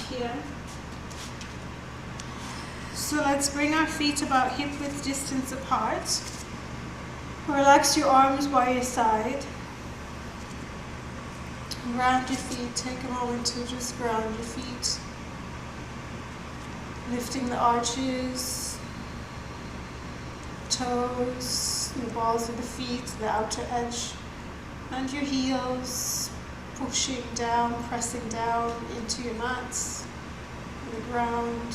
here. So let's bring our feet about hip width distance apart. Relax your arms by your side. Ground your feet. Take a moment to just ground your feet. Lifting the arches, toes, the balls of the feet, the outer edge, and your heels, pushing down, pressing down into your mats, the ground.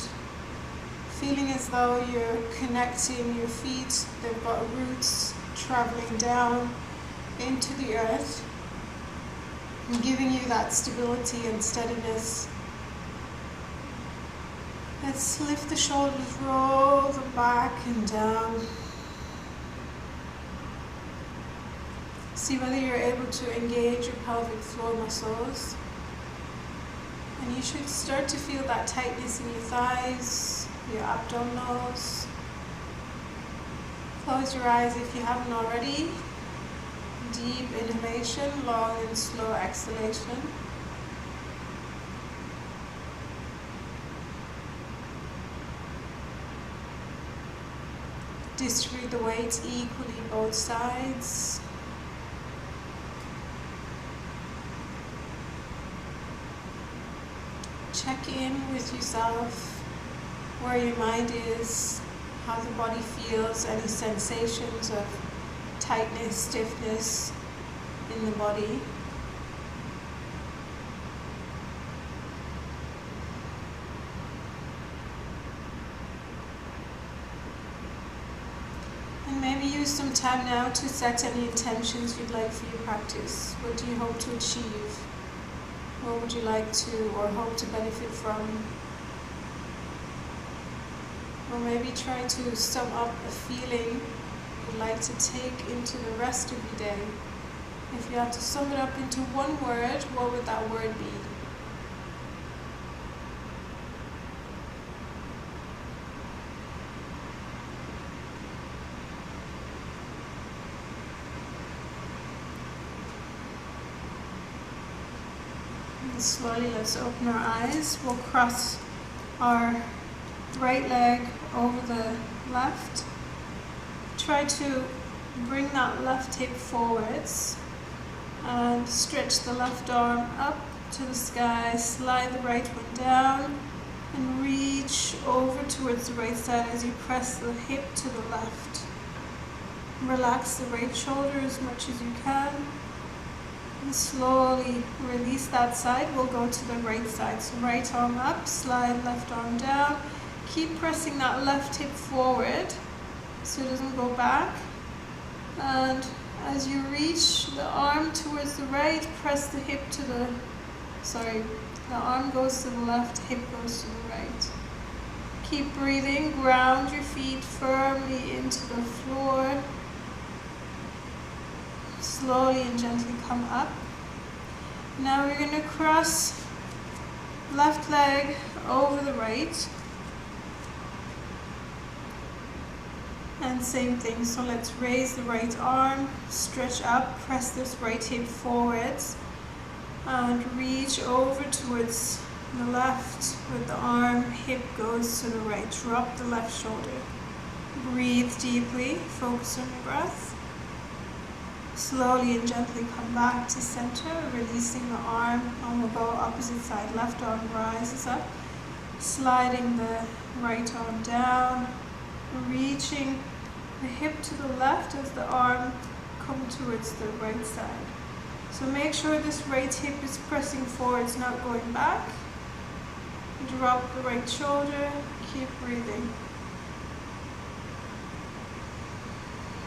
Feeling as though you're connecting your feet, they've got roots traveling down into the earth and giving you that stability and steadiness. Let's lift the shoulders, roll them back and down. See whether you're able to engage your pelvic floor muscles. And you should start to feel that tightness in your thighs, your abdominals. Close your eyes if you haven't already. Deep inhalation, long and slow exhalation. Distribute the weight equally both sides. Check in with yourself, where your mind is, how the body feels, any sensations of tightness, stiffness in the body. And maybe use some time now to set any intentions you'd like for your practice. What do you hope to achieve? What would you like to or hope to benefit from? Or maybe try to sum up a feeling you'd like to take into the rest of your day. If you had to sum it up into one word, what would that word be? And slowly let's open our eyes. We'll cross our right leg over the left. Try to bring that left hip forwards and stretch the left arm up to the sky. Slide the right one down and reach over towards the right side as you press the hip to the left. Relax the right shoulder as much as you can. And slowly release that side. We'll go to the right side. So right arm up, slide left arm down. Keep pressing that left hip forward so it doesn't go back. And as you reach the arm towards the right, press the hip to the, the arm goes to the left, hip goes to the right. Keep breathing, ground your feet firmly into the floor. Slowly and gently come up. Now we're going to cross left leg over the right. And same thing, so let's raise the right arm, stretch up, press this right hip forwards, and reach over towards the left with the arm, hip goes to the right. Drop the left shoulder. Breathe deeply, focus on your breath. Slowly and gently come back to center, releasing the arm, and we'll go opposite side. Left arm rises up, sliding the right arm down, reaching the hip to the left as the arm comes towards the right side. So make sure this right hip is pressing forwards, not going back. Drop the right shoulder, keep breathing.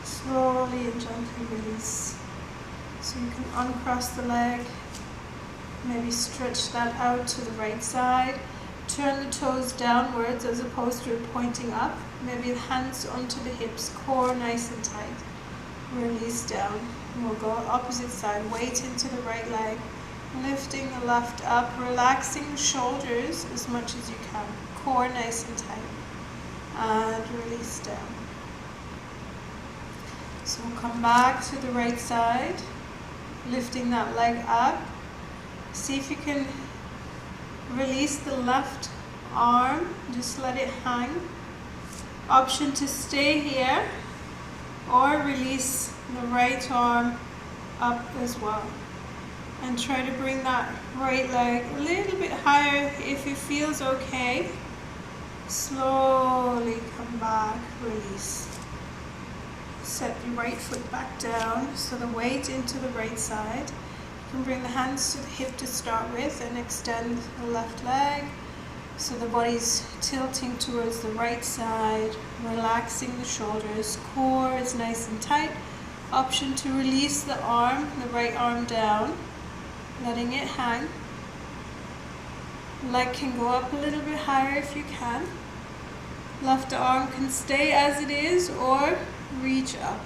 Slowly and gently release. So you can uncross the leg, maybe stretch that out to the right side. Turn the toes downwards as opposed to pointing up. Maybe hands onto the hips, core nice and tight. Release down. We'll go opposite side. Weight into the right leg. Lifting the left up, relaxing the shoulders as much as you can. Core nice and tight. And release down. So we'll come back to the right side. Lifting that leg up. See if you can release the left arm, just let it hang. Option to stay here or release the right arm up as well. And try to bring that right leg a little bit higher if it feels okay. Slowly come back, release. Set the right foot back down, so the weight into the right side. You can bring the hands to the hip to start with and extend the left leg. So the body's tilting towards the right side, relaxing the shoulders, core is nice and tight. Option to release the arm, the right arm down, letting it hang. Leg can go up a little bit higher if you can. Left arm can stay as it is or reach up.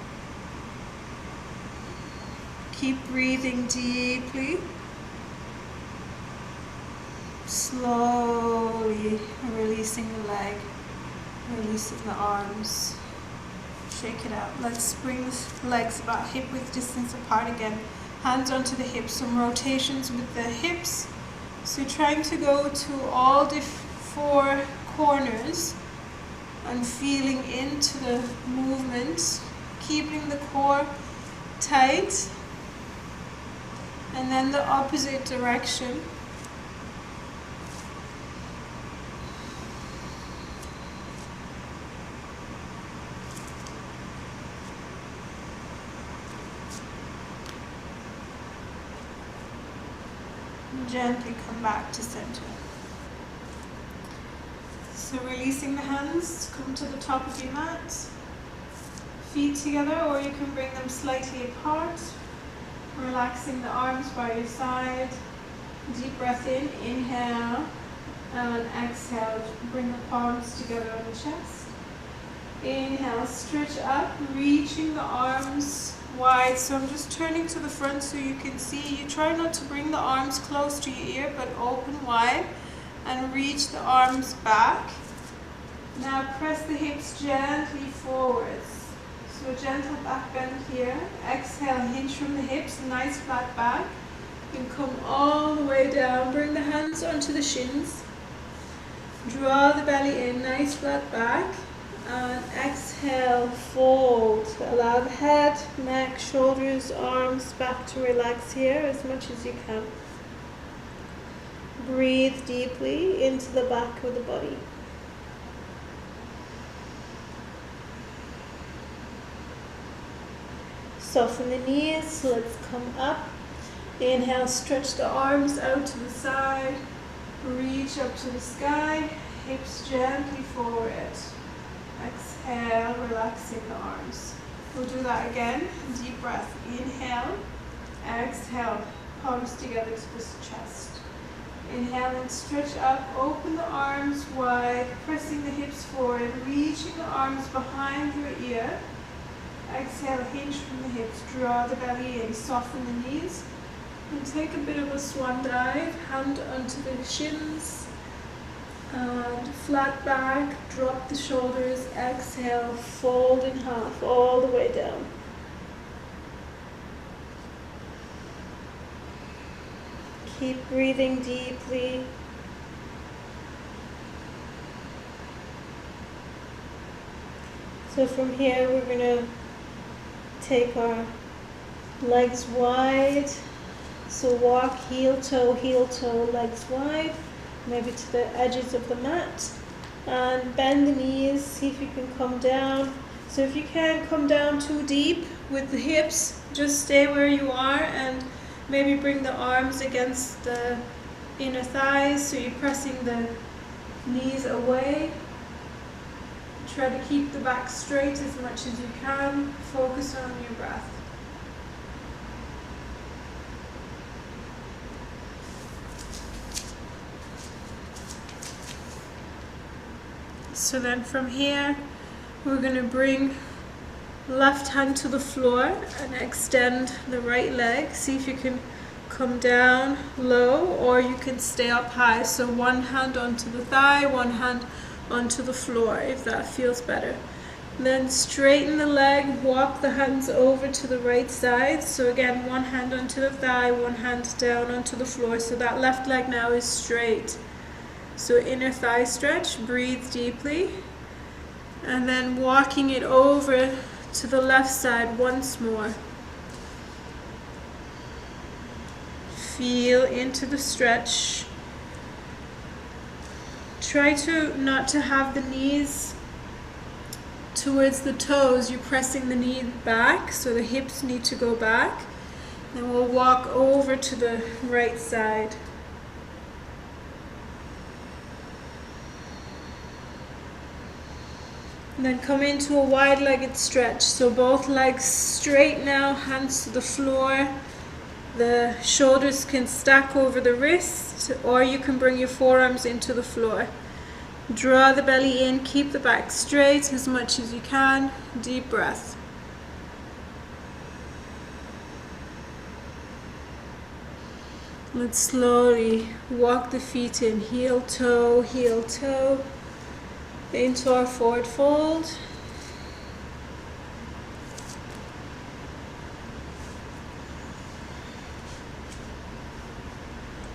Keep breathing deeply. Slowly releasing the leg, releasing the arms. Shake it out. Let's bring the legs about hip width distance apart again. Hands onto the hips, some rotations with the hips. So trying to go to all the four corners and feeling into the movement, keeping the core tight. And then the opposite direction. Gently come back to center. So releasing the hands, come to the top of your mat. Feet together, or you can bring them slightly apart. Relaxing the arms by your side. Deep breath in, inhale, and exhale. Bring the palms together on the chest. Inhale, stretch up, reaching the arms wide. So I'm just turning to the front so you can see. You try not to bring the arms close to your ear, but open wide and reach the arms back. Now press the hips gently forwards. So a gentle back bend here. Exhale, hinge from the hips, nice flat back. You can come all the way down. Bring the hands onto the shins. Draw the belly in, nice flat back. And exhale, fold. Allow the head, neck, shoulders, arms back to relax here as much as you can. Breathe deeply into the back of the body. Soften the knees, let's come up. Inhale, stretch the arms out to the side. Reach up to the sky, hips gently forward. Exhale, relaxing the arms. We'll do that again. Deep breath. Inhale, exhale, palms together to the chest. Inhale and stretch up, open the arms wide, pressing the hips forward, reaching the arms behind your ear. Exhale, hinge from the hips, draw the belly in, soften the knees, and take a bit of a swan dive, hand onto the shins, and flat back, drop the shoulders, exhale, fold in half, all the way down. Keep breathing deeply. So from here we're going to take our legs wide. So walk heel toe, legs wide, maybe to the edges of the mat. And bend the knees, see if you can come down. So if you can't come down too deep with the hips, just stay where you are and maybe bring the arms against the inner thighs so you're pressing the knees away. Try to keep the back straight as much as you can. Focus on your breath. So then from here, we're going to bring left hand to the floor and extend the right leg. See if you can come down low or you can stay up high. So one hand onto the thigh, one hand onto the floor if that feels better. Then straighten the leg, walk the hands over to the right side. So again, one hand onto the thigh, one hand down onto the floor. So that left leg now is straight. So inner thigh stretch, breathe deeply. And then walking it over to the left side once more. Feel into the stretch. Try not to have the knees towards the toes. You're pressing the knee back, so the hips need to go back. Then we'll walk over to the right side. And then come into a wide-legged stretch. So both legs straight now, hands to the floor. The shoulders can stack over the wrist, or you can bring your forearms into the floor. Draw the belly in, keep the back straight as much as you can. Deep breath. Let's slowly walk the feet in, heel, toe, into our forward fold.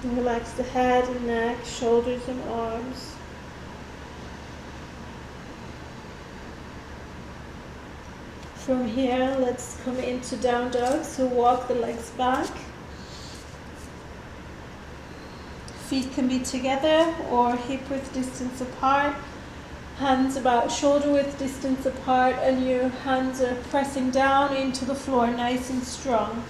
Relax the head and neck, shoulders and arms. From here, let's come into down dog. So walk the legs back. Feet can be together or hip width distance apart. Hands about shoulder width distance apart, and your hands are pressing down into the floor, nice and strong.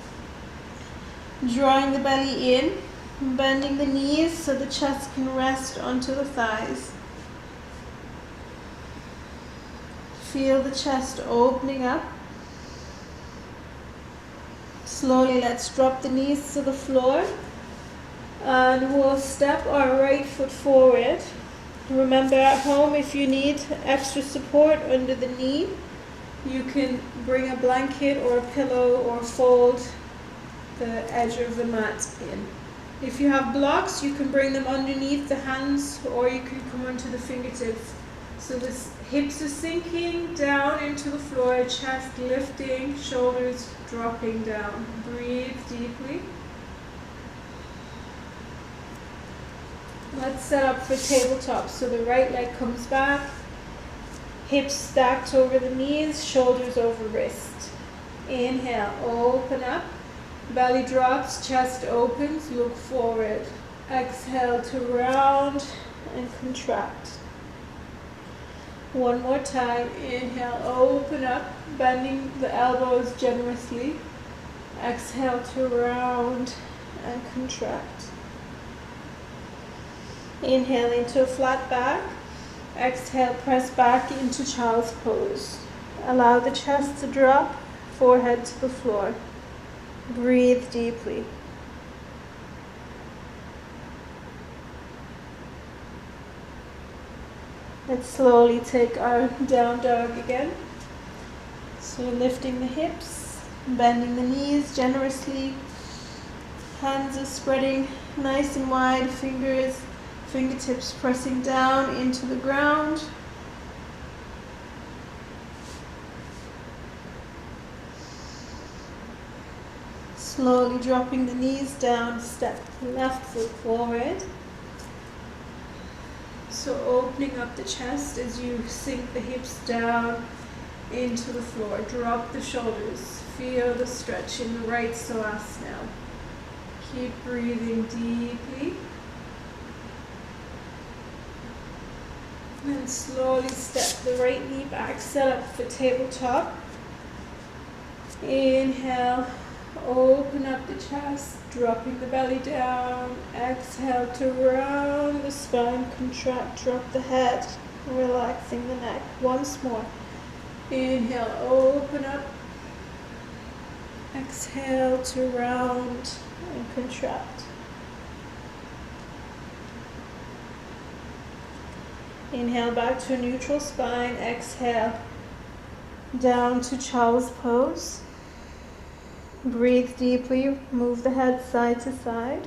Drawing the belly in, bending the knees so the chest can rest onto the thighs. Feel the chest opening up. Slowly let's drop the knees to the floor, and we'll step our right foot forward. Remember, at home, if you need extra support under the knee, you can bring a blanket or a pillow or fold the edge of the mat in. If you have blocks, you can bring them underneath the hands, or you can come onto the fingertips. So the hips are sinking down into the floor, chest lifting, shoulders dropping down. Breathe deeply. Let's set up for tabletop. So the right leg comes back, hips stacked over the knees, shoulders over wrist. Inhale, open up, belly drops, chest opens, look forward. Exhale to round and contract. One more time. Inhale, open up, bending the elbows generously. Exhale to round and contract. Inhale into a flat back. Exhale, press back into child's pose. Allow the chest to drop, forehead to the floor. Breathe deeply. Let's slowly take our down dog again. So lifting the hips, bending the knees generously. Hands are spreading nice and wide, fingertips pressing down into the ground. Slowly dropping the knees down, step left foot forward. So opening up the chest as you sink the hips down into the floor. Drop the shoulders. Feel the stretch in the right psoas now. Keep breathing deeply. And slowly step the right knee back, set up for tabletop. Inhale, open up the chest, dropping the belly down. Exhale to round the spine, contract, drop the head, relaxing the neck. Once more. Inhale, open up. Exhale to round and contract. Inhale back to a neutral spine. Exhale down to child's pose. Breathe deeply. Move the head side to side.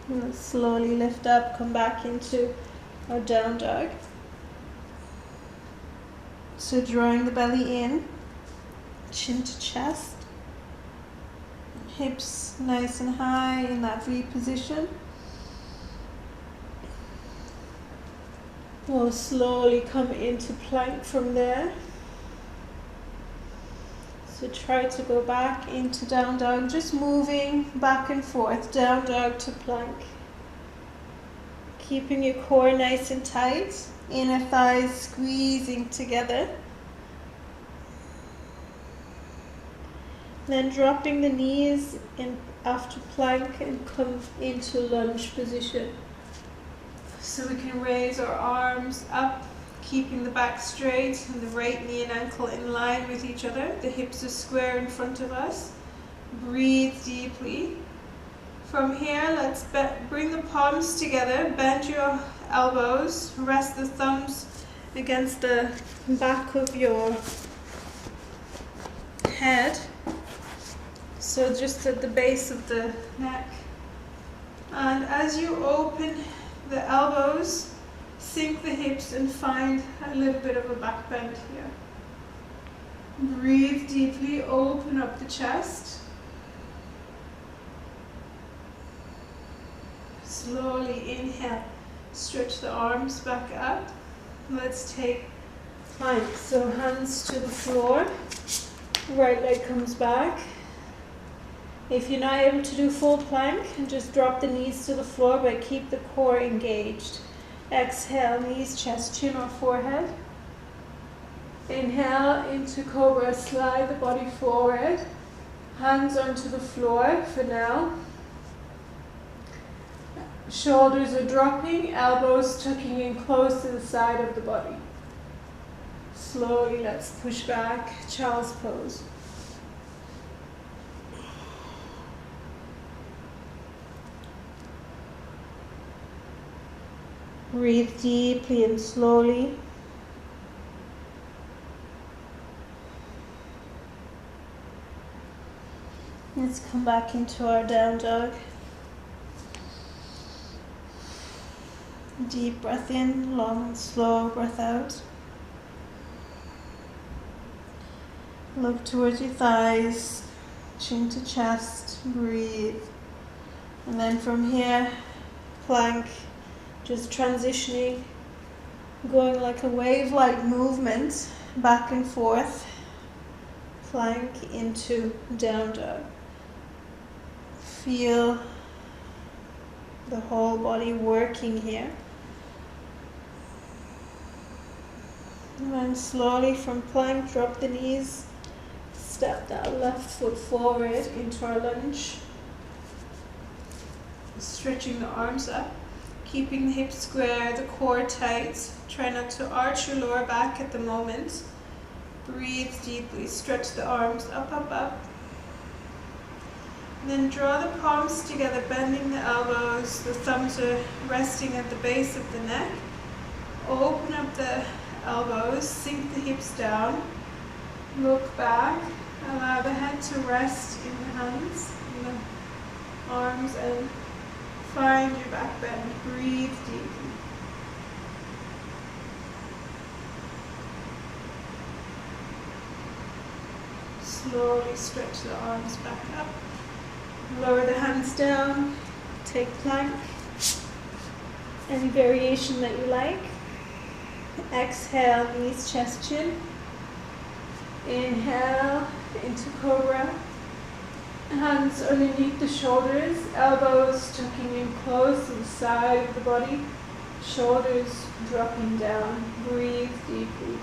And let's slowly lift up, come back into our down dog. So drawing the belly in, chin to chest, hips nice and high in that V position. We'll slowly come into plank from there. So try to go back into down dog, just moving back and forth, down dog to plank. Keeping your core nice and tight, inner thighs squeezing together. Then dropping the knees in after plank and come into lunge position. So we can raise our arms up, keeping the back straight and the right knee and ankle in line with each other. The hips are square in front of us. Breathe deeply. From here, let's bring the palms together, bend your elbows, rest the thumbs against the back of your head. So just at the base of the neck. And as you open the elbows, sink the hips and find a little bit of a back bend here. Breathe deeply, open up the chest. Slowly inhale, stretch the arms back up. Let's take plank. So hands to the floor, right leg comes back. If you're not able to do full plank, just drop the knees to the floor, but keep the core engaged. Exhale, knees, chest, chin or forehead. Inhale into cobra, slide the body forward. Hands onto the floor for now. Shoulders are dropping, elbows tucking in close to the side of the body. Slowly let's push back, child's pose. Breathe deeply and slowly. Let's come back into our down dog. Deep breath in, long and slow breath out. Look towards your thighs, chin to chest, breathe. And then from here, plank, just transitioning, going like a wave-like movement, back and forth, plank into down dog. Feel the whole body working here. And then slowly from plank, drop the knees, step that left foot forward into our lunge. Stretching the arms up, keeping the hips square, the core tight. Try not to arch your lower back at the moment. Breathe deeply, stretch the arms up, up, up. Then draw the palms together, bending the elbows. The thumbs are resting at the base of the neck. Open up the elbows, sink the hips down. Look back. Allow the head to rest in the hands, in the arms, and find your back bend. Breathe deeply. Slowly stretch the arms back up. Lower the hands down. Take plank. Any variation that you like. Exhale, knees, chest, chin. Inhale into cobra. Hands underneath the shoulders, elbows tucking in close to the side of the body, shoulders dropping down. Breathe deeply.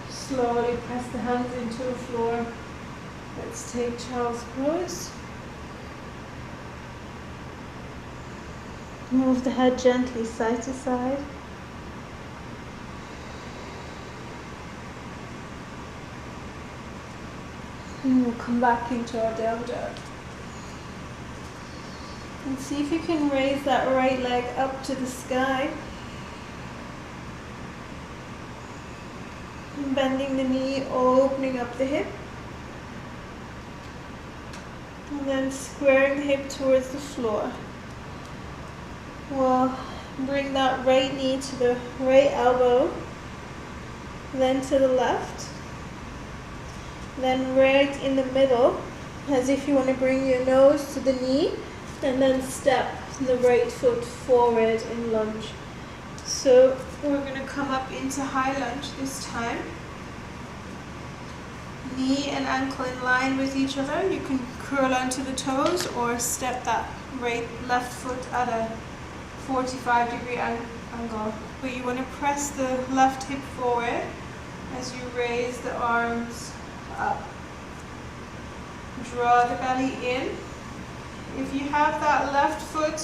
Slowly press the hands into the floor. Let's take child's pose. Move the head gently side to side. And we'll come back into our down dog. And see if you can raise that right leg up to the sky. And bending the knee, opening up the hip. And then squaring the hip towards the floor. We'll bring that right knee to the right elbow. then to the left, then right in the middle, as if you want to bring your nose to the knee, and then step the right foot forward in lunge. So we're going to come up into high lunge this time. Knee and ankle in line with each other. You can curl onto the toes or step that left foot at a 45-degree angle. But you want to press the left hip forward as you raise the arms up. Draw the belly in. If you have that left foot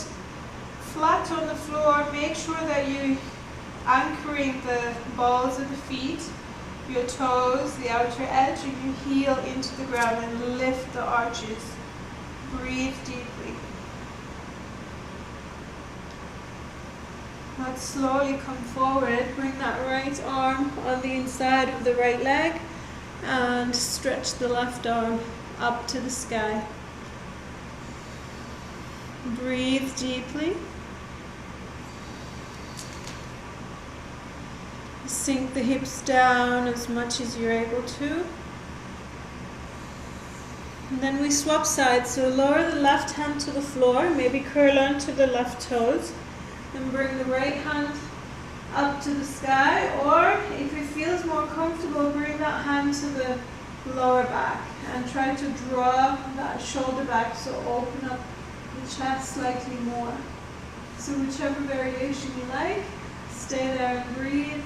flat on the floor, make sure that you're anchoring the balls of the feet, your toes, the outer edge, and your heel into the ground, and lift the arches. Breathe deeply. Let's slowly come forward. Bring that right arm on the inside of the right leg and stretch the left arm up to the sky. Breathe deeply. Sink the hips down as much as you're able to. And then we swap sides. So lower the left hand to the floor, maybe curl onto the left toes. Then bring the right hand up to the sky, or if it feels more comfortable, bring that hand to the lower back and try to draw that shoulder back, so open up the chest slightly more. So whichever variation you like, stay there and breathe.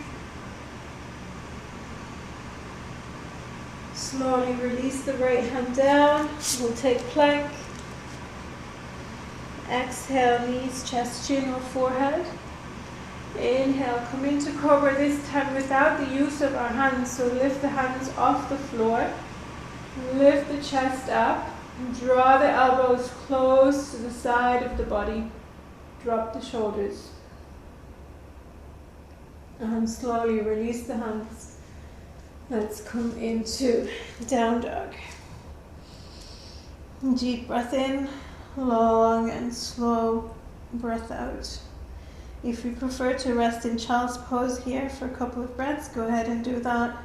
Slowly release the right hand down. We'll take plank. Exhale, knees, chest, chin, or forehead. Inhale, come into cobra, this time without the use of our hands. So lift the hands off the floor. Lift the chest up. Draw the elbows close to the side of the body. Drop the shoulders. And slowly release the hands. Let's come into down dog. Deep breath in. Long and slow breath out. If you prefer to rest in child's pose here for a couple of breaths, go ahead and do that.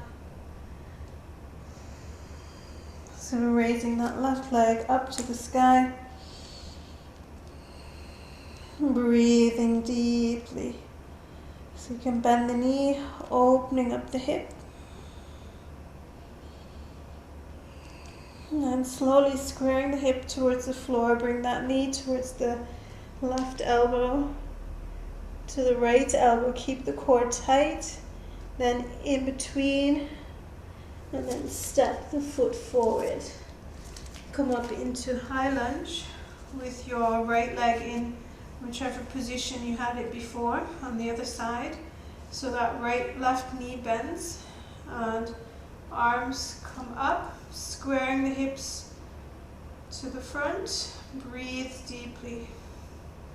So raising that left leg up to the sky. Breathing deeply. So you can bend the knee, opening up the hip. And then slowly squaring the hip towards the floor, bring that knee towards the left elbow, to the right elbow, keep the core tight, then in between, and then step the foot forward. Come up into high lunge with your right leg in whichever position you had it before on the other side. So that left knee bends and arms come up, squaring the hips to the front. Breathe deeply.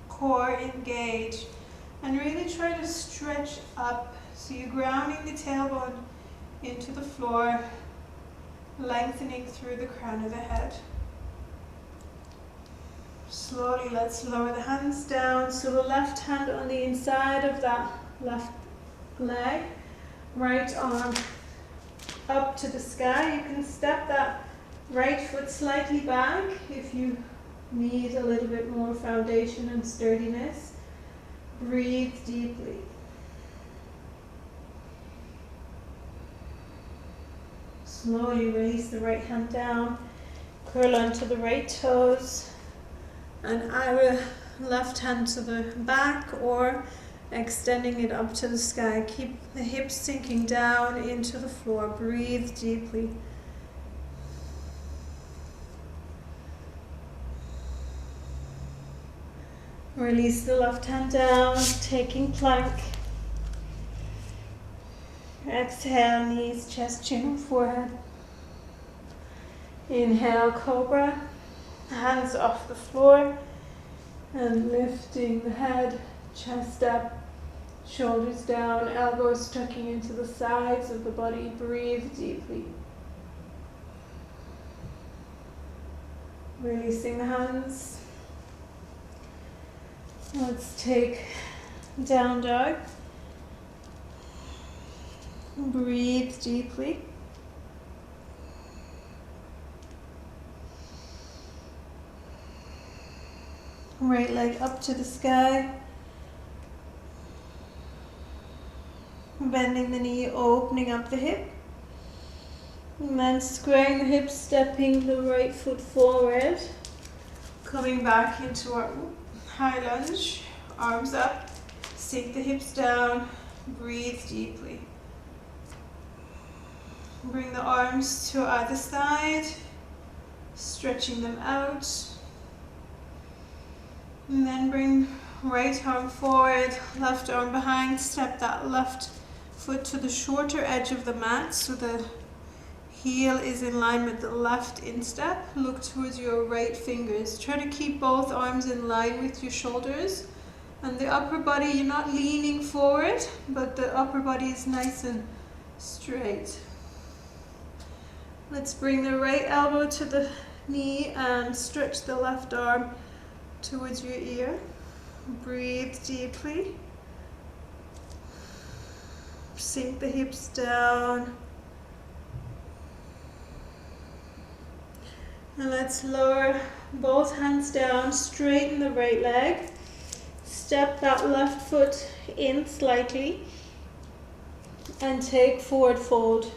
Core engage. And really try to stretch up. So you're grounding the tailbone into the floor, lengthening through the crown of the head. Slowly, let's lower the hands down. So the left hand on the inside of that left leg, right arm up to the sky. You can step that right foot slightly back if you need a little bit more foundation and sturdiness. Breathe deeply. Slowly release the right hand down, curl onto the right toes, and either left hand to the back or extending it up to the sky. Keep the hips sinking down into the floor. Breathe deeply. Release the left hand down, taking plank. Exhale, knees, chest, chin, forehead. Inhale, cobra. Hands off the floor and lifting the head, chest up, shoulders down, elbows tucking into the sides of the body. Breathe deeply. Releasing the hands. Let's take down dog. Breathe deeply. Right leg up to the sky. Bending the knee, opening up the hip. And then squaring the hips, stepping the right foot forward. Coming back into our high lunge. Arms up. Sink the hips down. Breathe deeply. Bring the arms to either side. Stretching them out. And then bring right arm forward, left arm behind. Step that left foot to the shorter edge of the mat so the heel is in line with the left instep. Look towards your right fingers. Try to keep both arms in line with your shoulders. And the upper body, you're not leaning forward, but the upper body is nice and straight. Let's bring the right elbow to the knee and stretch the left arm towards your ear. Breathe deeply. Sink the hips down. And let's lower both hands down, straighten the right leg. Step that left foot in slightly and take forward fold.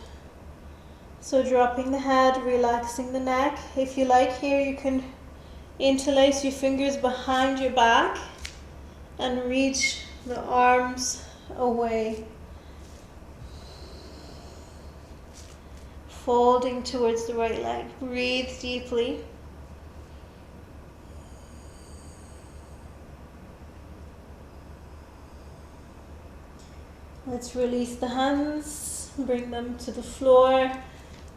So dropping the head, relaxing the neck. If you like here, you can interlace your fingers behind your back and reach the arms away. Folding towards the right leg. Breathe deeply. Let's release the hands, bring them to the floor,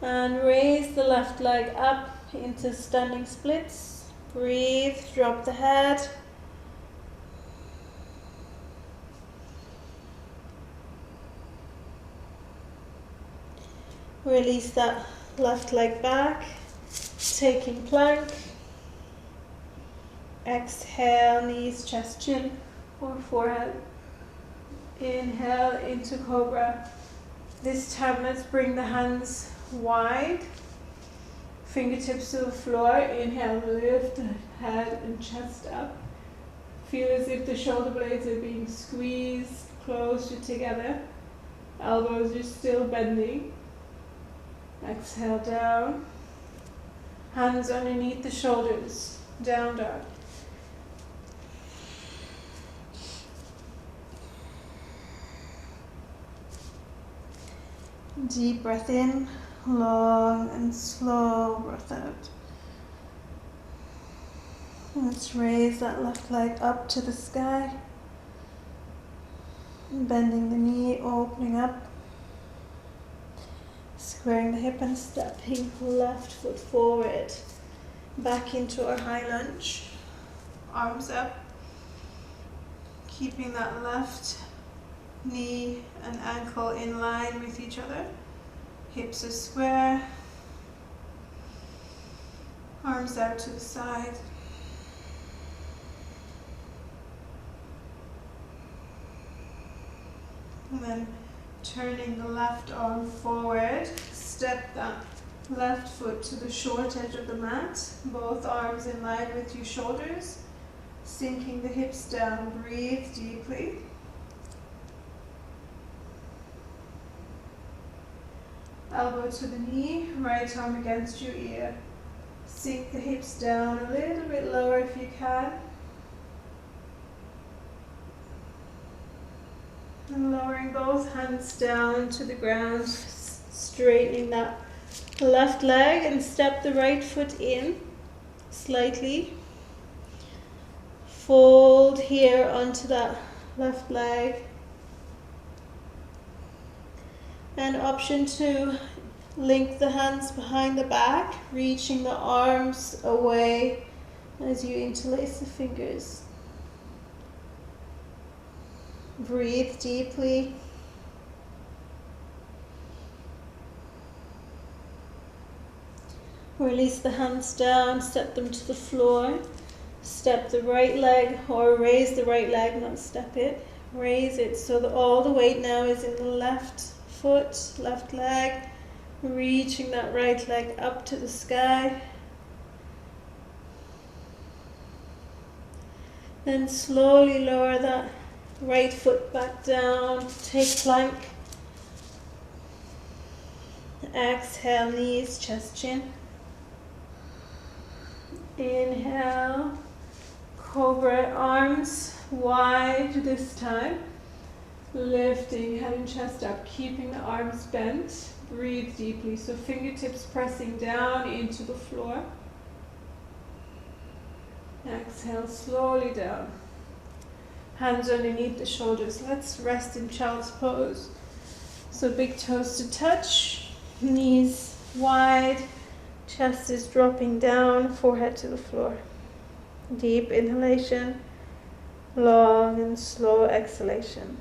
and raise the left leg up into standing splits. Breathe, drop the head. Release that left leg back, taking plank. Exhale, knees, chest, chin, or forehead. Inhale into cobra. This time let's bring the hands wide, fingertips to the floor. Inhale, lift the head and chest up. Feel as if the shoulder blades are being squeezed closer together. Elbows are still bending. Exhale down. Hands underneath the shoulders. Down dog. Deep breath in, long and slow breath out. Let's raise that left leg up to the sky. Bending the knee, opening up. Squaring the hip and stepping left foot forward. Back into our high lunge. Arms up. Keeping that left knee and ankle in line with each other. Hips are square. Arms out to the side. And then turning the left arm forward. Step that left foot to the short edge of the mat. Both arms in line with your shoulders. Sinking the hips down. Breathe deeply. Elbow to the knee, right arm against your ear. Sink the hips down a little bit lower if you can. And lowering both hands down to the ground, straightening that left leg and step the right foot in slightly. Fold here onto that left leg. And option 2, link the hands behind the back, reaching the arms away as you interlace the fingers. Breathe deeply. Release the hands down, step them to the floor. Step the right leg, or raise the right leg, not step it. Raise it so that all the weight now is in the left foot, left leg, reaching that right leg up to the sky. Then slowly lower that right foot back down, take plank. Exhale, knees, chest, chin. Inhale, cobra, arms wide this time. Lifting head and chest up, keeping the arms bent. Breathe deeply, so fingertips pressing down into the floor. Exhale, slowly down. Hands underneath the shoulders. Let's rest in child's pose. So big toes to touch, knees wide, chest is dropping down, forehead to the floor. Deep inhalation, long and slow exhalation.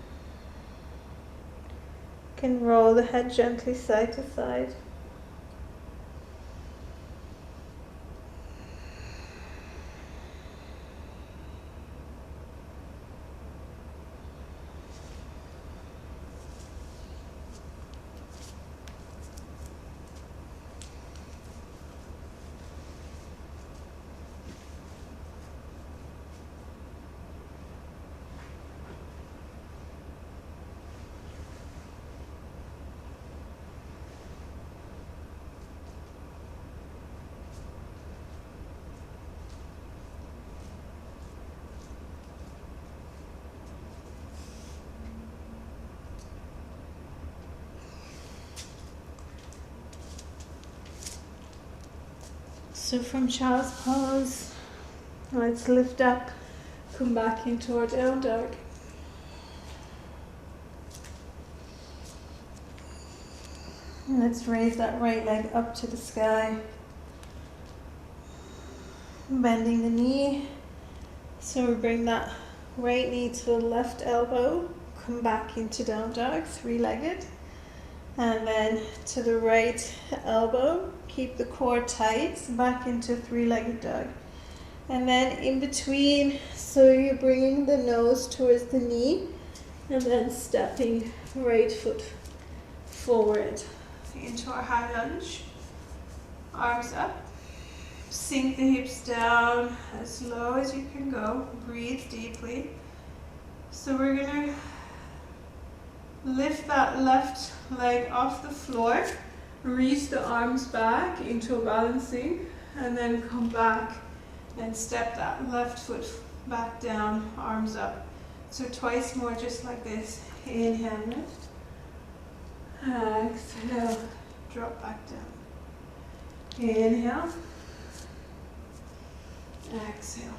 You can roll the head gently side to side. So from child's pose, let's lift up, come back into our down dog. And let's raise that right leg up to the sky. Bending the knee. So we bring that right knee to the left elbow, come back into down dog, three-legged. And then to the right elbow, keep the core tight, back into three-legged dog. And then in between, so you're bringing the nose towards the knee, and then stepping right foot forward into our high lunge. Arms up, sink the hips down as low as you can go. Breathe deeply. So we're gonna lift that left leg off the floor, reach the arms back into a balancing, and then come back and step that left foot back down, arms up. So twice more, just like this. Inhale, lift. Exhale, drop back down. Inhale. Exhale.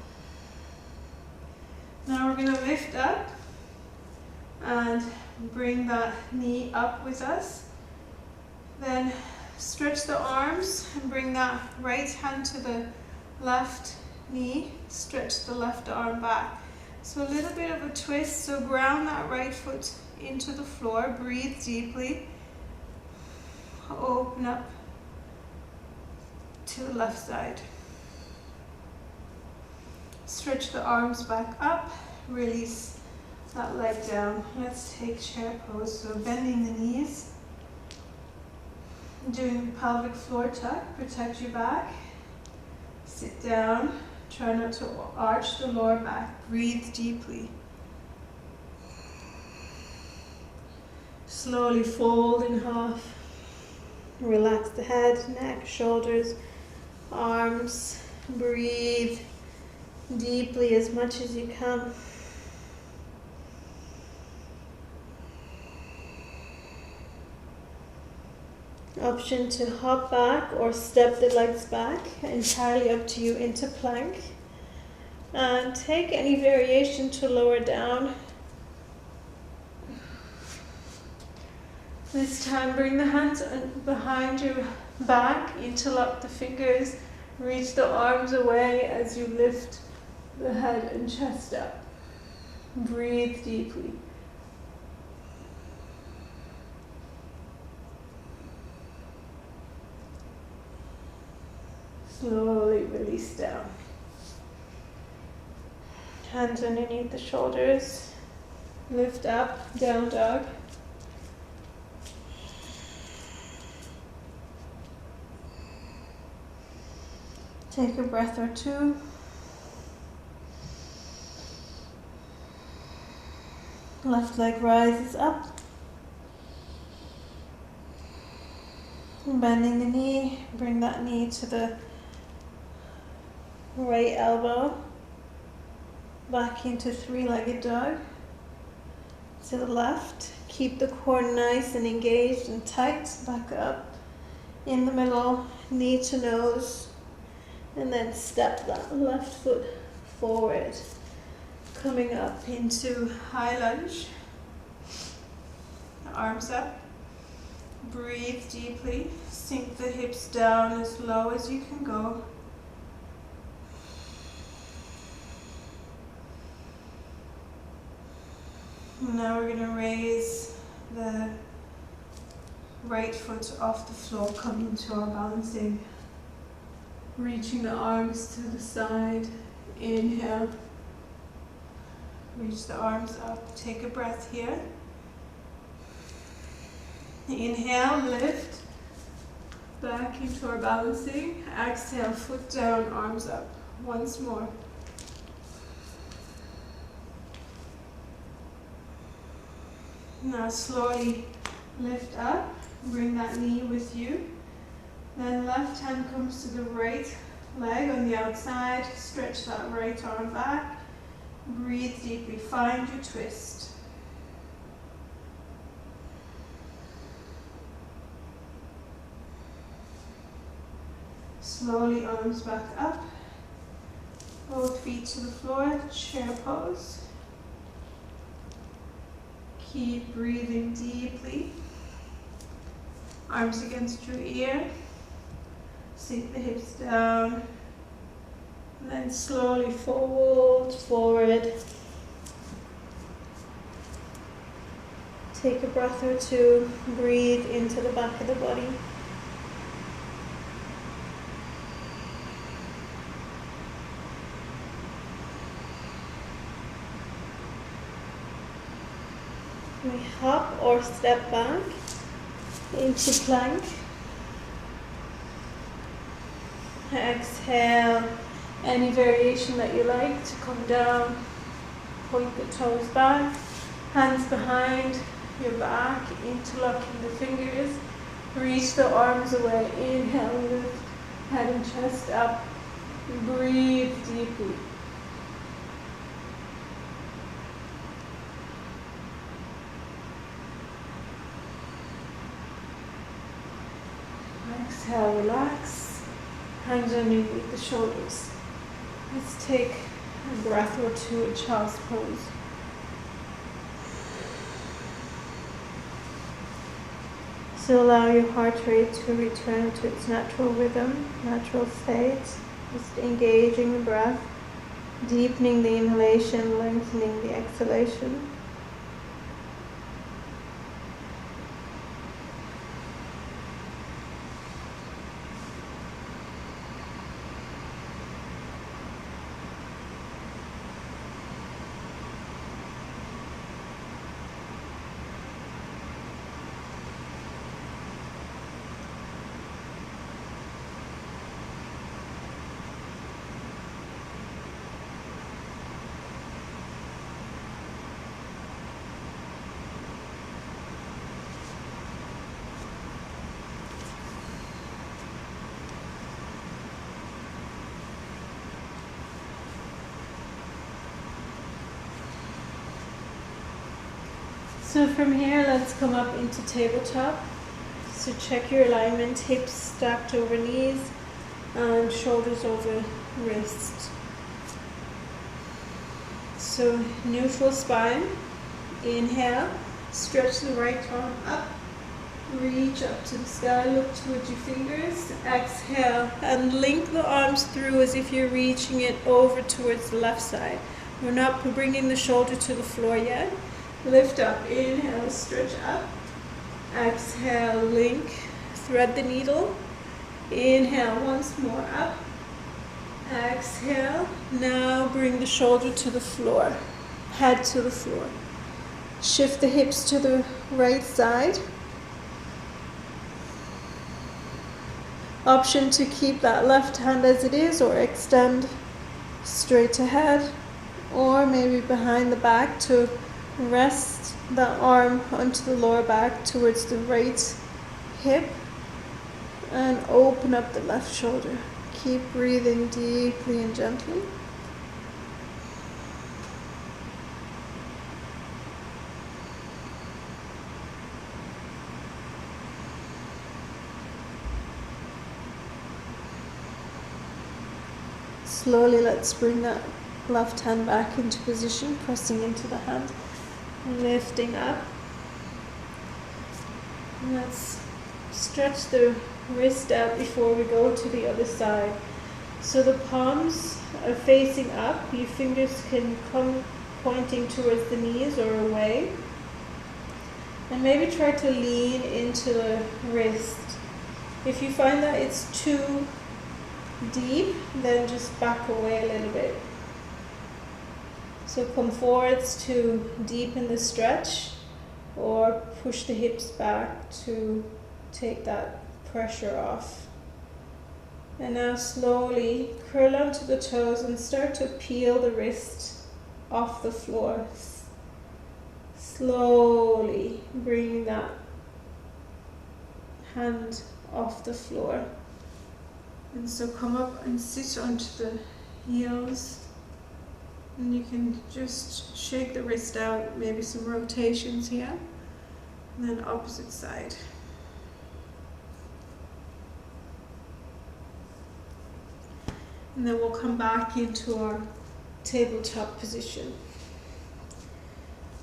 Now we're going to lift up and bring that knee up with us. Then stretch the arms and bring that right hand to the left knee. Stretch the left arm back. So a little bit of a twist. So ground that right foot into the floor. Breathe deeply. Open up to the left side. Stretch the arms back up. Release that leg down. Let's take chair pose. So bending the knees. Doing pelvic floor tuck. Protect your back. Sit down. Try not to arch the lower back. Breathe deeply. Slowly fold in half. Relax the head, neck, shoulders, arms. Breathe deeply as much as you can. Option to hop back or step the legs back, entirely up to you, into plank. And take any variation to lower down. This time bring the hands behind your back, interlock the fingers, reach the arms away as you lift the head and chest up. Breathe deeply. Slowly release down. Hands underneath the shoulders. Lift up, down dog. Take a breath or two. Left leg rises up. Bending the knee, bring that knee to the right elbow. Back into three-legged dog. To the left. Keep the core nice and engaged and tight. Back up. In the middle, knee to nose. And then step that left foot forward. Coming up into high lunge. Arms up. Breathe deeply. Sink the hips down as low as you can go. Now we're going to raise the right foot off the floor, coming to our balancing. Reaching the arms to the side. Inhale. Reach the arms up. Take a breath here. Inhale, lift. Back into our balancing. Exhale, foot down, arms up. Once more. Now slowly lift up. Bring that knee with you. Then left hand comes to the right leg on the outside. Stretch that right arm back. Breathe deeply. Find your twist. Slowly arms back up. Both feet to the floor. Chair pose. Keep breathing deeply. Arms against your ear. Sink the hips down. And then slowly fold forward. Take a breath or two. Breathe into the back of the body. We hop or step back into plank. Exhale, any variation that you like to come down. Point the toes back, hands behind your back, interlocking the fingers. Reach the arms away. Inhale, lift head and chest up. Breathe deeply. Exhale, relax. Hands underneath the shoulders. Let's take a breath or two in child's pose. So allow your heart rate to return to its natural rhythm, natural state. Just engaging the breath, deepening the inhalation, lengthening the exhalation. So from here, let's come up into tabletop. So check your alignment, hips stacked over knees and shoulders over wrists. So neutral spine. Inhale, stretch the right arm up, reach up to the sky, look towards your fingers. Exhale and link the arms through as if you're reaching it over towards the left side. We're not bringing the shoulder to the floor yet. Lift up, inhale, stretch up. Exhale, link, thread the needle. Inhale, once more up. Exhale, now bring the shoulder to the floor, head to the floor. Shift the hips to the right side. option to keep that left hand as it is or extend straight ahead, or maybe behind the back to rest that arm onto the lower back towards the right hip and open up the left shoulder. Keep breathing deeply and gently. Slowly let's bring that left hand back into position, pressing into the hand, lifting up. And let's stretch the wrist out before we go to the other side. So the palms are facing up. Your fingers can come pointing towards the knees or away. And maybe try to lean into the wrist. If you find that it's too deep, then just back away a little bit. So come forwards to deepen the stretch, or push the hips back to take that pressure off. And now slowly curl onto the toes and start to peel the wrist off the floor. Slowly bringing that hand off the floor. And so come up and sit onto the heels. And you can just shake the wrist out, maybe some rotations here. And then opposite side. And then we'll come back into our tabletop position.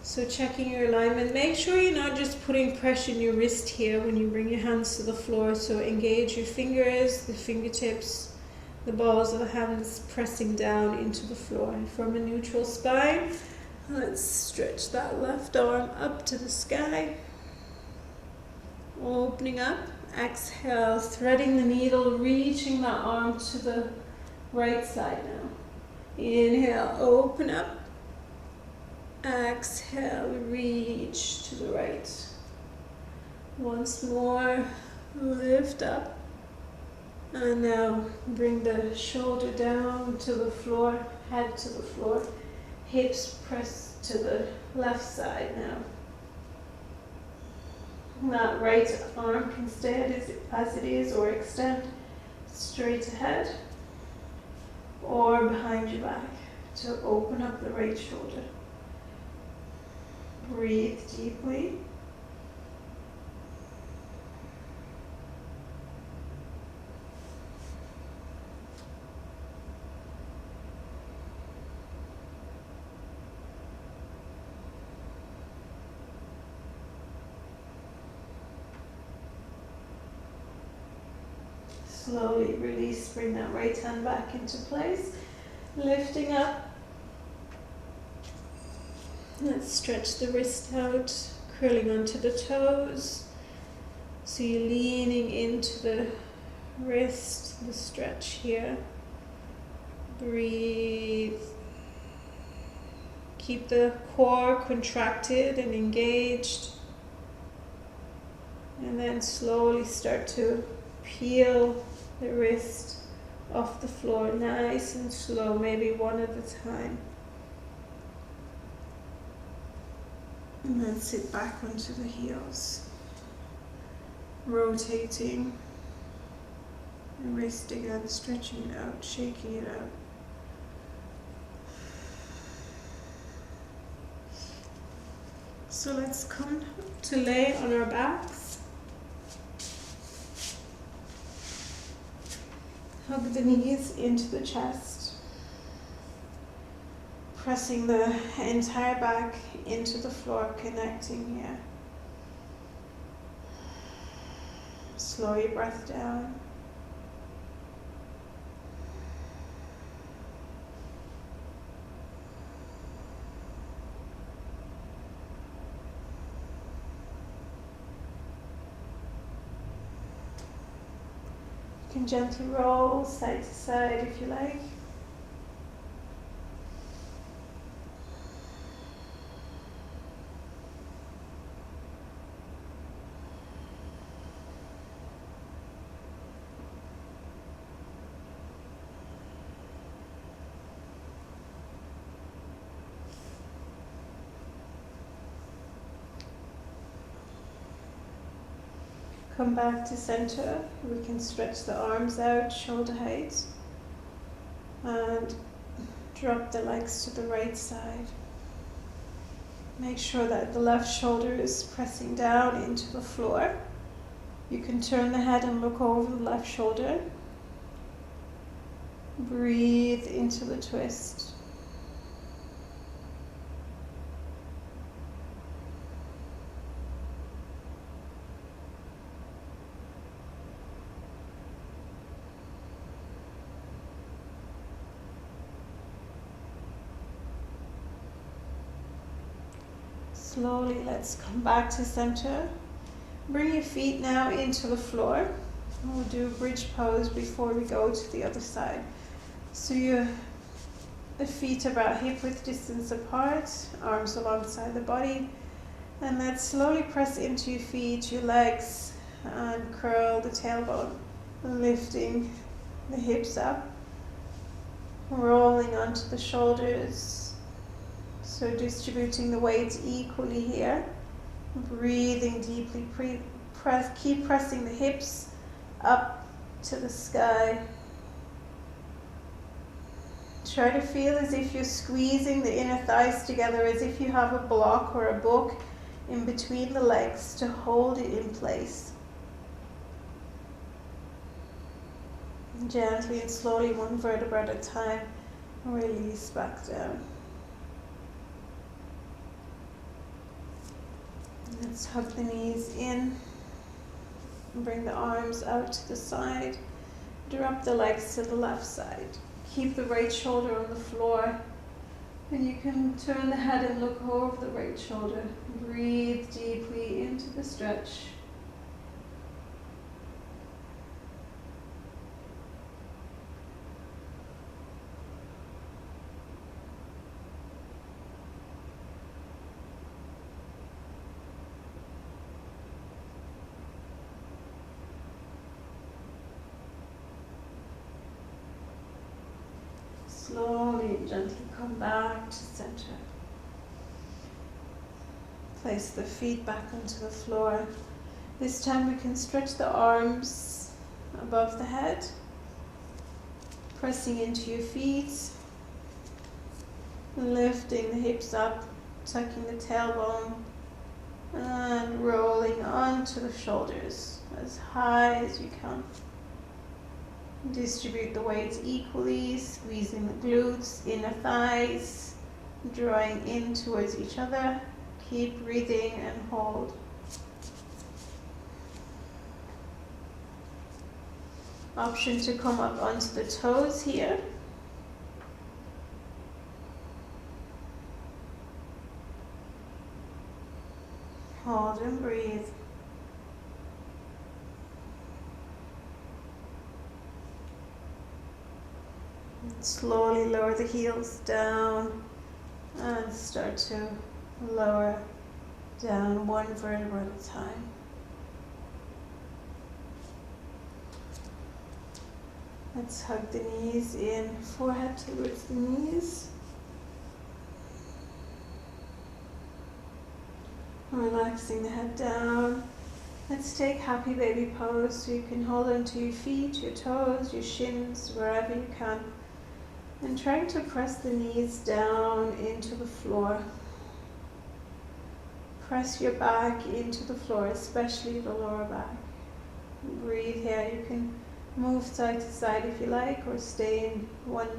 So checking your alignment, make sure you're not just putting pressure in your wrist here when you bring your hands to the floor. So engage your fingers, the fingertips, the balls of the hands pressing down into the floor. And from a neutral spine, let's stretch that left arm up to the sky. Opening up, exhale, threading the needle, reaching that arm to the right side now. Inhale, open up. Exhale, reach to the right. Once more, lift up. And now bring the shoulder down to the floor, head to the floor. Hips press to the left side now. That right arm can stay as it is or extend straight ahead or behind your back to open up the right shoulder. Breathe deeply. Slowly release, bring that right hand back into place, lifting up. Let's stretch the wrist out, curling onto the toes. So you're leaning into the wrist, the stretch here. Breathe. Keep the core contracted and engaged. And then slowly start to peel the wrist off the floor, nice and slow, maybe one at a time. And then sit back onto the heels, rotating the wrist again, stretching it out, shaking it out. So let's come to lay on our backs. Hug the knees into the chest, pressing the entire back into the floor, connecting here. Slow your breath down. You can gently roll side to side if you like. Come back to center. We can stretch the arms out, shoulder height, and drop the legs to the right side. Make sure that the left shoulder is pressing down into the floor. You can turn the head and look over the left shoulder. Breathe into the twist. Slowly, let's come back to center. Bring your feet now into the floor. We'll do a bridge pose before we go to the other side. So the feet about hip width distance apart, arms alongside the body. And let's slowly press into your feet, your legs, and curl the tailbone, lifting the hips up, rolling onto the shoulders. So distributing the weight equally here. Breathing deeply, keep pressing the hips up to the sky. Try to feel as if you're squeezing the inner thighs together, as if you have a block or a book in between the legs to hold it in place. Gently and slowly, one vertebra at a time, release back down. Let's hug the knees in. Bring the arms out to the side. Drop the legs to the left side. Keep the right shoulder on the floor. And you can turn the head and look over the right shoulder. Breathe deeply into the stretch. Slowly and gently come back to center. Place the feet back onto the floor. This time we can stretch the arms above the head, pressing into your feet, lifting the hips up, tucking the tailbone, and rolling onto the shoulders as high as you can. Distribute the weight equally, squeezing the glutes, inner thighs, drawing in towards each other. Keep breathing and hold. Option to come up onto the toes here. Hold and breathe. Slowly lower the heels down and start to lower down one vertebra at a time. Let's hug the knees in, forehead towards the knees. Relaxing the head down. Let's take happy baby pose, so you can hold onto your feet, your toes, your shins, wherever you can. And trying to press the knees down into the floor. Press your back into the floor, especially the lower back. Breathe here. You can move side to side if you like, or stay in one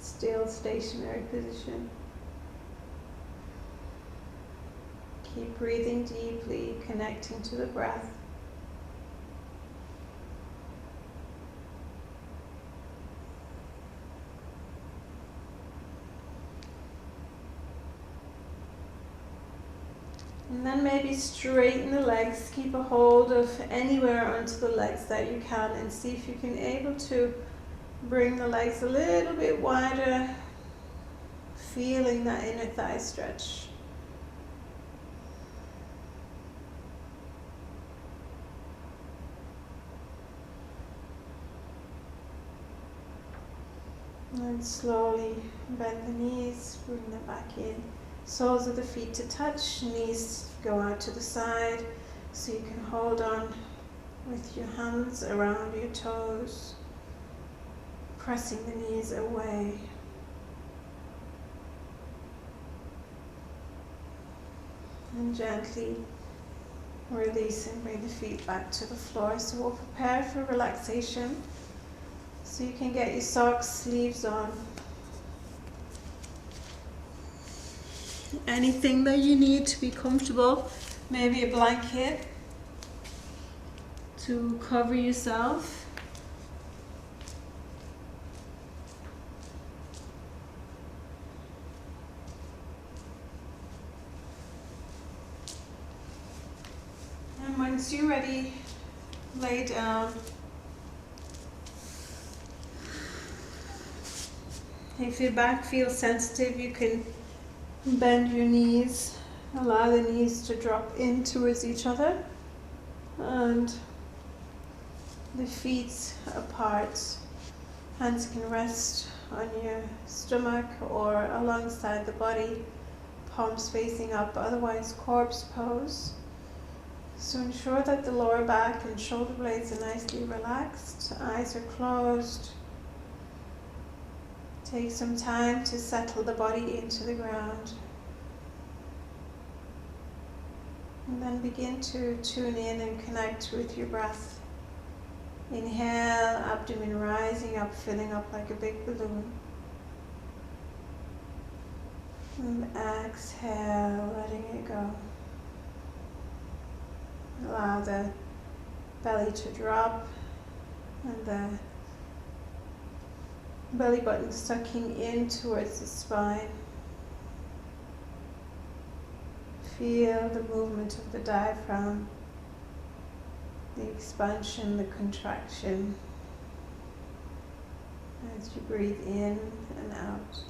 still stationary position. Keep breathing deeply, connecting to the breath. And then maybe straighten the legs, keep a hold of anywhere onto the legs that you can, and see if you can able to bring the legs a little bit wider, feeling that inner thigh stretch. And slowly bend the knees, bring them back in. Soles of the feet to touch, knees go out to the side, so you can hold on with your hands around your toes, pressing the knees away. And gently releasing, bring the feet back to the floor. So we'll prepare for relaxation. So you can get your socks, sleeves on. Anything that you need to be comfortable. Maybe a blanket to cover yourself. And once you're ready, lay down. If your back feels sensitive, you can bend your knees, allow the knees to drop in towards each other, and the feet apart. Hands can rest on your stomach or alongside the body, palms facing up, otherwise corpse pose. So ensure that the lower back and shoulder blades are nicely relaxed, eyes are closed. Take some time to settle the body into the ground. And then begin to tune in and connect with your breath. Inhale, abdomen rising up, filling up like a big balloon. And exhale, letting it go. Allow the belly to drop and the belly button sucking in towards the spine. Feel the movement of the diaphragm, the expansion, the contraction as you breathe in and out.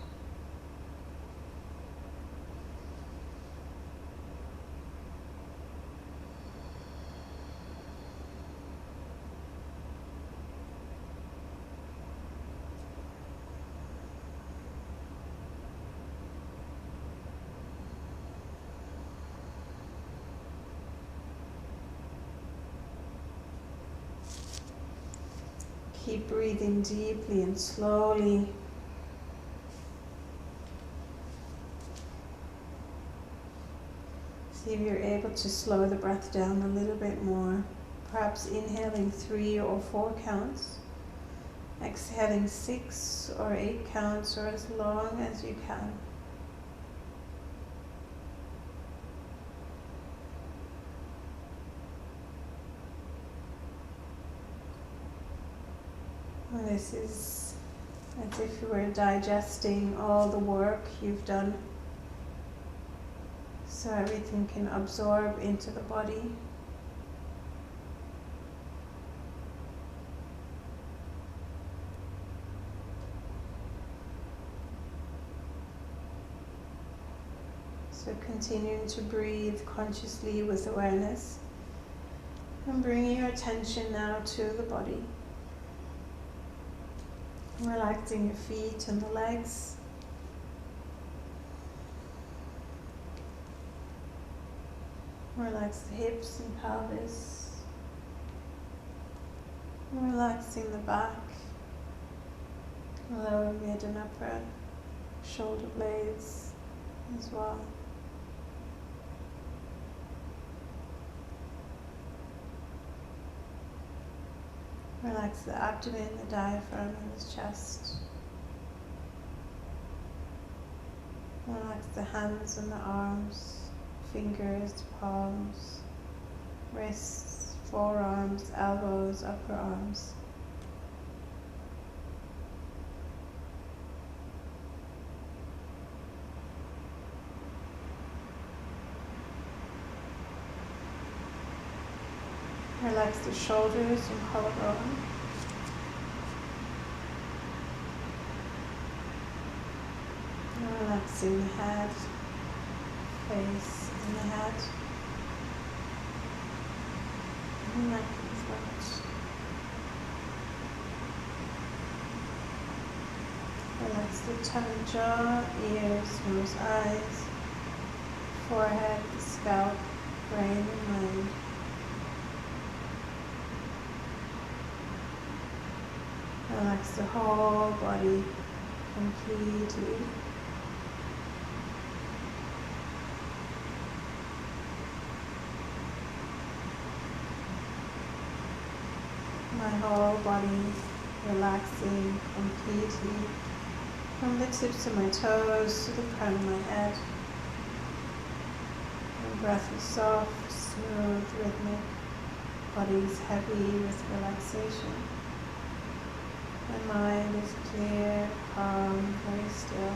Keep breathing deeply and slowly. See if you're able to slow the breath down a little bit more. Perhaps inhaling 3 or 4 counts. Exhaling 6 or 8 counts, or as long as you can. This is as if you were digesting all the work you've done, so everything can absorb into the body. So continuing to breathe consciously with awareness, and bringing your attention now to the body. Relaxing your feet and the legs. Relax the hips and pelvis. Relaxing the back, lower, mid and upper shoulder blades as well. Relax the abdomen, the diaphragm, and the chest. Relax the hands and the arms, fingers, palms, wrists, forearms, elbows, upper arms. Relax the shoulders and collarbone. And relaxing the head, face and the head. And neck and throat. Relax the tongue, jaw, ears, nose, eyes, forehead, the scalp, brain and mind. Relax the whole body completely. My whole body relaxing completely from the tips of my toes to the crown of my head. My breath is soft, smooth, rhythmic. Body is heavy with relaxation. My mind is clear, calm, very still.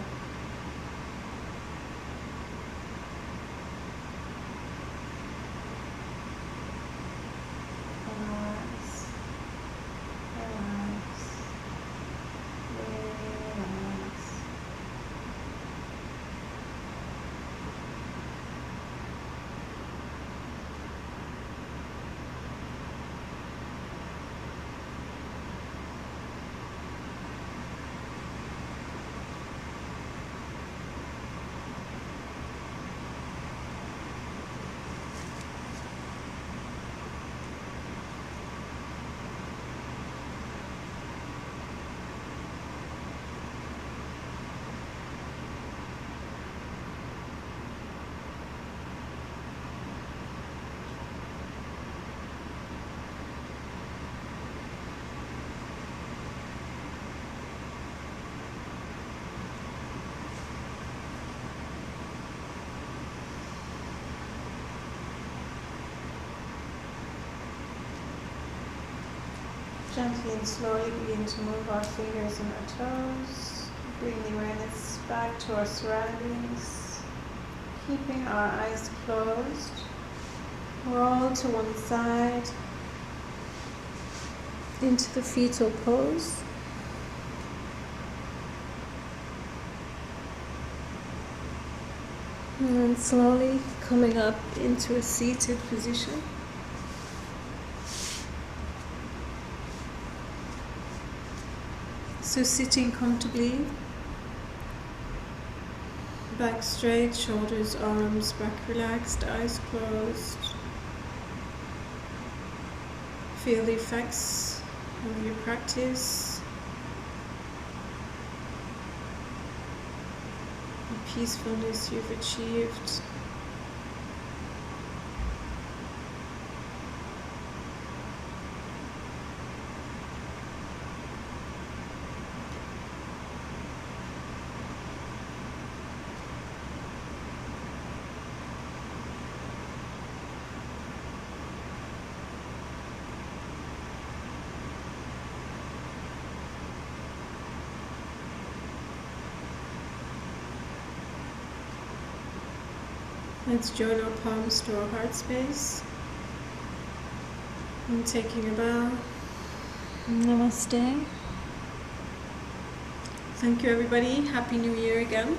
Relax, relax, relax. Gently and slowly begin to move our fingers and our toes. Bring the awareness back to our surroundings. Keeping our eyes closed. Roll to one side into the fetal pose. And then slowly coming up into a seated position. So sitting comfortably, back straight, shoulders, arms, back relaxed, eyes closed. Feel the effects of your practice, the peacefulness you've achieved. Let's join our palms to our heart space. And taking a bow. Namaste. Thank you everybody. Happy New Year again.